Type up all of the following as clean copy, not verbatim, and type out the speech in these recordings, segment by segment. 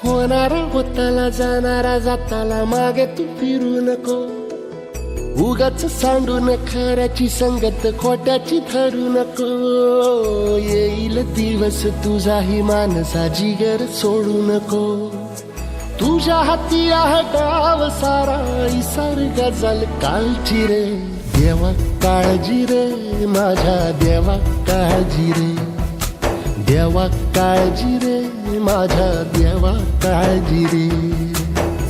होणारा होताला जाणारा जाताला मागे तू फिरू नको. उगाच सांडून खऱ्याची संगत खोट्याची धरू नको. येईल दिवस तुझाही मानसा जिगर सोडू नको. तुझ्या हाती आहे डाव सारा इसार गजल कालची रे. देवा काळजी रे माझ्या देवा काळजी रे. देवा काळजी रे माझ्या देवा काळजी रे.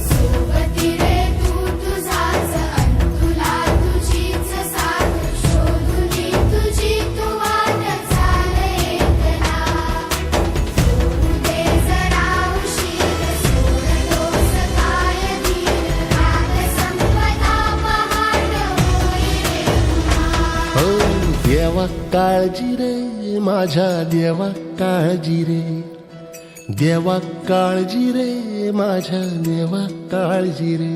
सोबती रे तू तुझाच अंतुला तुझीच साथ शोधुनी तुझी तू वाट चाल एकला. सोडू दे जरा उशीर सोडलोस काय धीर राग संपदा पहाट होई रे पुन्हा. हो देवा काळजी रे माझ्या देवा काळजी रे. देवा काळजी रे माझ्या देवा काळजी रे.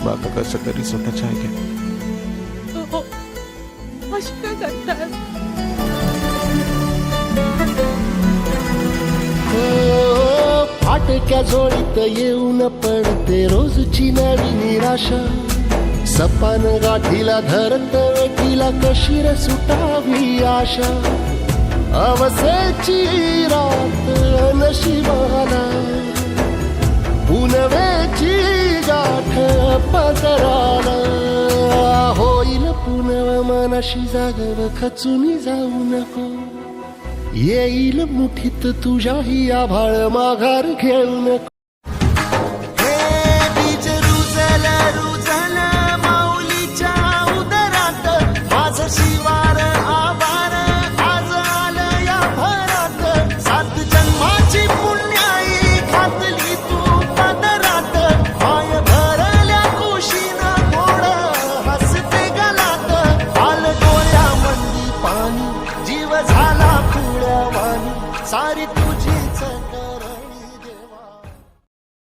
बाबा कसं तरी स्वतःच्या ऐकेल. हो अशी काय करतात. हो फाटक्या जोडीत येऊन पडते रोजची नवी निराशा. सपान गाठीला धरत वेठीला कशी रे सुटावी आशा. अवसेची रात नशिबाला पुनवेची गाठ पदराला. होईल पुनव मनाशी जागव खचून जाऊ नको. येईल मुठीत तुझ्याही आभाळ माघार घेऊ नको. हे बीज रुजल रुजल माऊलीच्या उदरात माझं शिवार आभार आज आलं या भरात. 7 जन्माची पुण्याई घातली तू पदरात. माय भरल्या कुशीनं गोड हसते गलात. आल डोळ्यामंदी पाणी जीव झाला फुळवानी सारी तुझी